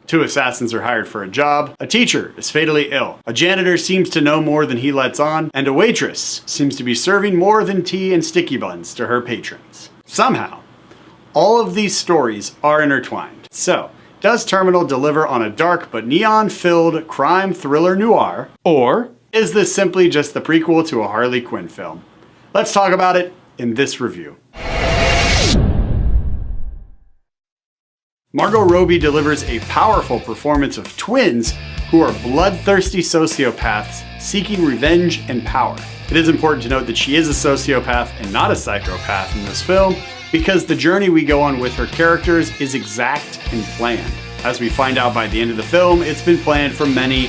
2 assassins are hired for a job, a teacher is fatally ill, a janitor seems to know more than he lets on, and a waitress seems to be serving more than tea and sticky buns to her patrons. Somehow, all of these stories are intertwined. So, does Terminal deliver on a dark but neon-filled crime thriller noir, or is this simply just the prequel to a Harley Quinn film? Let's talk about it in this review. Margot Robbie delivers a powerful performance of twins who are bloodthirsty sociopaths seeking revenge and power. It is important to note that she is a sociopath and not a psychopath in this film, because the journey we go on with her characters is exact and planned. As we find out by the end of the film, it's been planned for many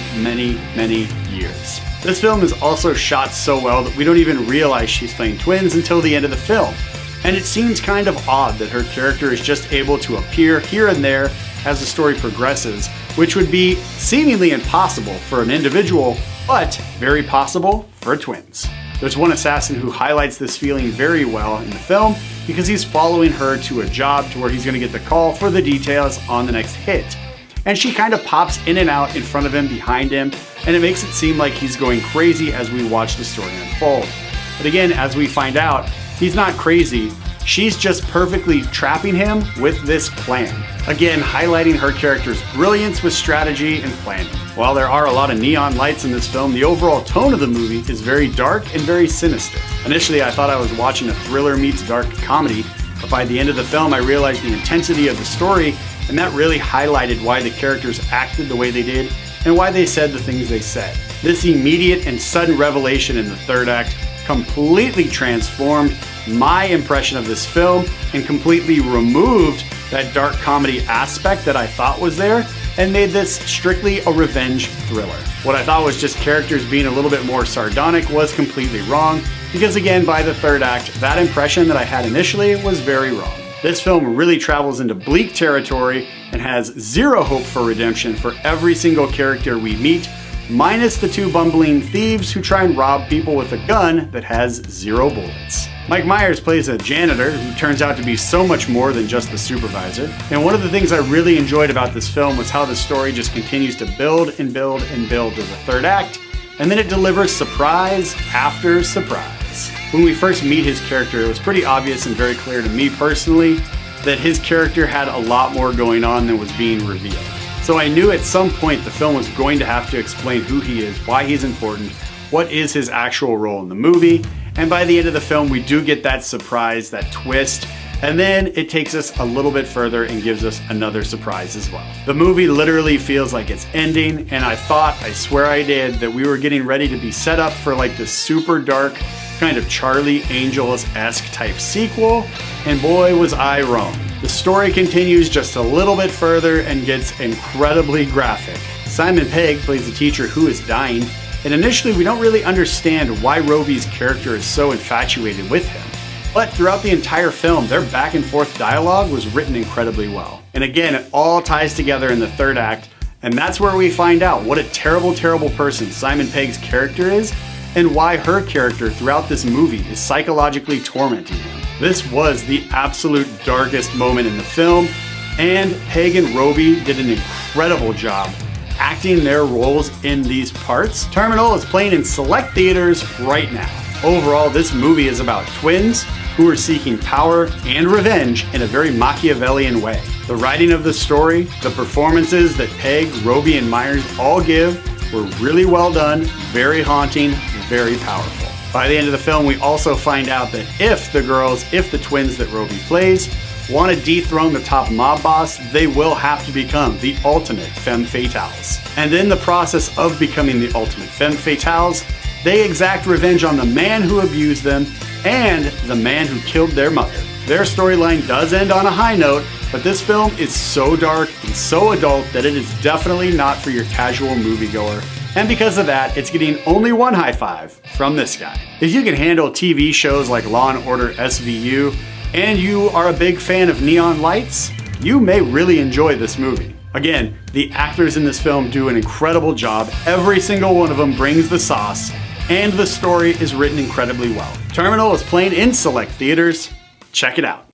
years. This film is also shot so well that we don't even realize she's playing twins until the end of the film. And it seems kind of odd that her character is just able to appear here and there as the story progresses, which would be seemingly impossible for an individual, but very possible for twins. There's one assassin who highlights this feeling very well in the film because he's following her to a job to where he's going to get the call for the details on the next hit. And she kind of pops in and out in front of him, behind him, and it makes it seem like he's going crazy as we watch the story unfold. But again, as we find out, he's not crazy. She's just perfectly trapping him with this plan. Again, highlighting her character's brilliance with strategy and planning. While there are a lot of neon lights in this film, the overall tone of the movie is very dark and very sinister. Initially, I thought I was watching a thriller meets dark comedy, but by the end of the film, I realized the intensity of the story, and that really highlighted why the characters acted the way they did and why they said the things they said. This immediate and sudden revelation in the third act completely transformed my impression of this film and completely removed that dark comedy aspect that I thought was there and made this strictly a revenge thriller. What I thought was just characters being a little bit more sardonic was completely wrong, because again, by the third act, that impression that I had initially was very wrong. This film really travels into bleak territory and has zero hope for redemption for every single character we meet, minus the 2 bumbling thieves who try and rob people with a gun that has 0 bullets. Mike Myers plays a janitor who turns out to be so much more than just the supervisor. And one of the things I really enjoyed about this film was how the story just continues to build and build and build to the third act, and then it delivers surprise after surprise. When we first meet his character, it was pretty obvious and very clear to me personally that his character had a lot more going on than was being revealed. So I knew at some point the film was going to have to explain who he is, why he's important, what is his actual role in the movie, and by the end of the film we do get that surprise, that twist, and then it takes us a little bit further and gives us another surprise as well. The movie literally feels like it's ending, and I thought, I swear I did, that we were getting ready to be set up for like this super dark, kind of Charlie Angels-esque type sequel, and boy was I wrong. The story continues just a little bit further and gets incredibly graphic. Simon Pegg plays a teacher who is dying, and initially we don't really understand why Robbie's character is so infatuated with him. But throughout the entire film, their back and forth dialogue was written incredibly well. And again, it all ties together in the third act, and that's where we find out what a terrible, terrible person Simon Pegg's character is, and why her character throughout this movie is psychologically tormenting him. This was the absolute darkest moment in the film, and Pegg and Robbie did an incredible job acting their roles in these parts. Terminal is playing in select theaters right now. Overall, this movie is about twins who are seeking power and revenge in a very Machiavellian way. The writing of the story, the performances that Pegg, Robbie, and Myers all give were really well done, very haunting, very powerful. By the end of the film, we also find out that if the twins that Robbie plays, want to dethrone the top mob boss, they will have to become the ultimate femme fatales. And in the process of becoming the ultimate femme fatales, they exact revenge on the man who abused them and the man who killed their mother. Their storyline does end on a high note, but this film is so dark and so adult that it is definitely not for your casual moviegoer. And because of that, it's getting only 1 high five from this guy. If you can handle TV shows like Law & Order SVU, and you are a big fan of neon lights, you may really enjoy this movie. Again, the actors in this film do an incredible job. Every single one of them brings the sauce, and the story is written incredibly well. Terminal is playing in select theaters. Check it out.